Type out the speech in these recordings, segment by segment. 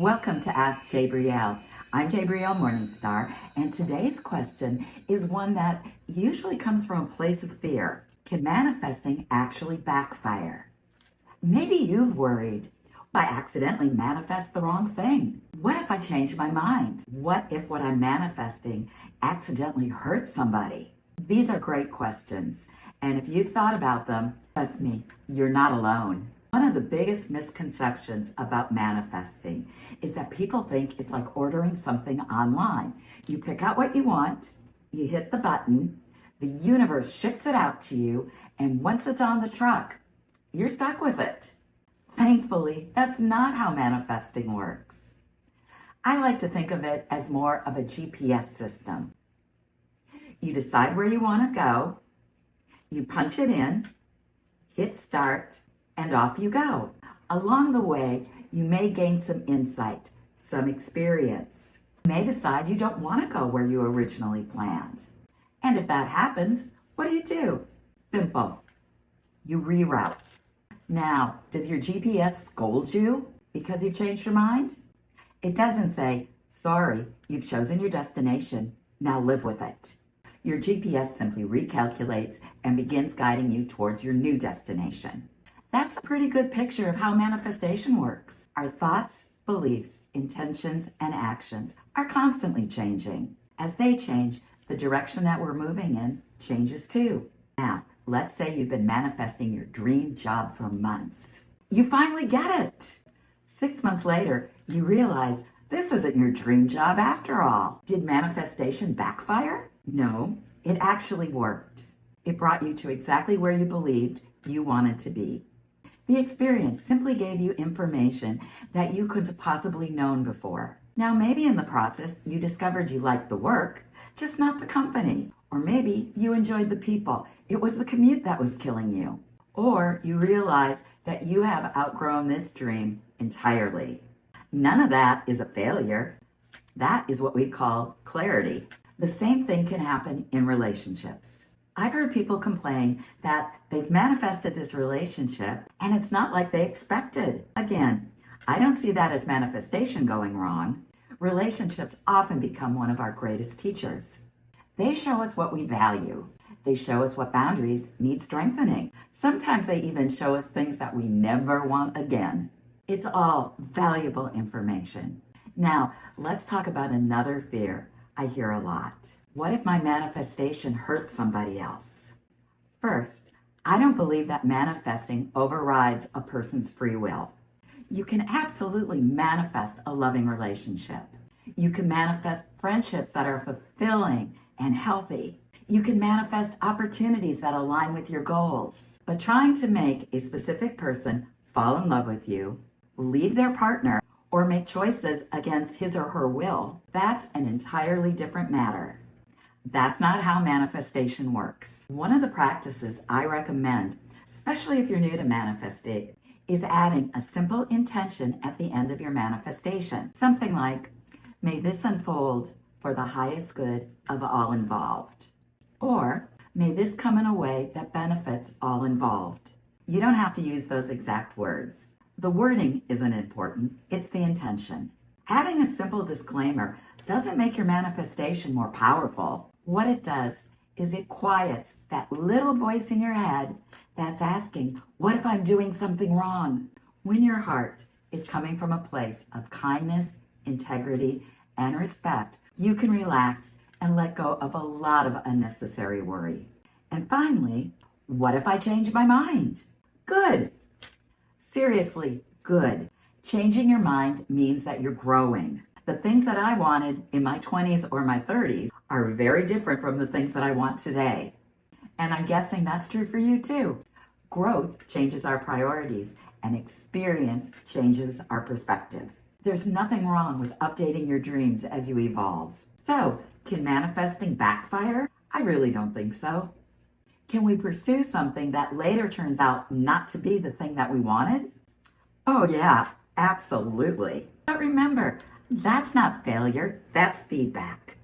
Welcome to Ask Jabrielle. I'm Jabrielle Morningstar, and today's question is one that usually comes from a place of fear. Can manifesting actually backfire? Maybe you've worried, I accidentally manifest the wrong thing. What if I change my mind? What if what I'm manifesting accidentally hurts somebody? These are great questions, and if you've thought about them, trust me, you're not alone. One of the biggest misconceptions about manifesting is that people think it's like ordering something online. You pick out what you want, you hit the button, the universe ships it out to you, and once it's on the truck, you're stuck with it. Thankfully, that's not how manifesting works. I like to think of it as more of a GPS system. You decide where you want to go, you punch it in, hit start, and off you go. Along the way, you may gain some insight, some experience. You may decide you don't want to go where you originally planned. And if that happens, what do? Simple. You reroute. Now, does your GPS scold you because you've changed your mind? It doesn't say, sorry, you've chosen your destination, now live with it. Your GPS simply recalculates and begins guiding you towards your new destination. That's a pretty good picture of how manifestation works. Our thoughts, beliefs, intentions, and actions are constantly changing. As they change, the direction that we're moving in changes too. Now, let's say you've been manifesting your dream job for months. You finally get it. 6 months later, you realize this isn't your dream job after all. Did manifestation backfire? No, it actually worked. It brought you to exactly where you believed you wanted to be. The experience simply gave you information that you couldn't have possibly known before. Now, maybe in the process, you discovered you liked the work, just not the company. Or maybe you enjoyed the people. It was the commute that was killing you. Or you realize that you have outgrown this dream entirely. None of that is a failure. That is what we call clarity. The same thing can happen in relationships. I've heard people complain that they've manifested this relationship and it's not like they expected. Again, I don't see that as manifestation going wrong. Relationships often become one of our greatest teachers. They show us what we value. They show us what boundaries need strengthening. Sometimes they even show us things that we never want again. It's all valuable information. Now, let's talk about another fear I hear a lot. What if my manifestation hurts somebody else? First, I don't believe that manifesting overrides a person's free will. You can absolutely manifest a loving relationship. You can manifest friendships that are fulfilling and healthy. You can manifest opportunities that align with your goals. But trying to make a specific person fall in love with you, leave their partner, or make choices against his or her will, that's an entirely different matter. That's not how manifestation works. One of the practices I recommend, especially if you're new to manifesting, is adding a simple intention at the end of your manifestation. Something like, may this unfold for the highest good of all involved. Or, may this come in a way that benefits all involved. You don't have to use those exact words. The wording isn't important, it's the intention. Having a simple disclaimer doesn't make your manifestation more powerful. What it does is it quiets that little voice in your head that's asking, what if I'm doing something wrong? When your heart is coming from a place of kindness, integrity, and respect, you can relax and let go of a lot of unnecessary worry. And finally, what if I change my mind? Good. Seriously, good. Changing your mind means that you're growing. The things that I wanted in my 20s or my 30s are very different from the things that I want today. And I'm guessing that's true for you too. Growth changes our priorities, and experience changes our perspective. There's nothing wrong with updating your dreams as you evolve. So, can manifesting backfire? I really don't think so. Can we pursue something that later turns out not to be the thing that we wanted? Oh yeah, absolutely. But remember, that's not failure, that's feedback.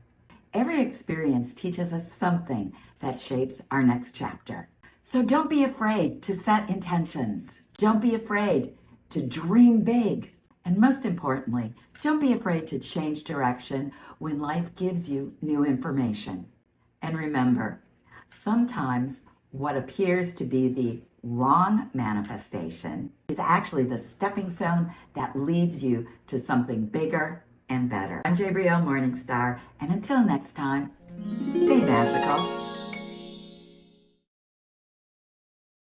Every experience teaches us something that shapes our next chapter. So don't be afraid to set intentions. Don't be afraid to dream big. And most importantly, don't be afraid to change direction when life gives you new information. And remember, sometimes what appears to be the wrong manifestation is actually the stepping stone that leads you to something bigger and better. I'm Jabrielle Morningstar, and until next time, stay magical.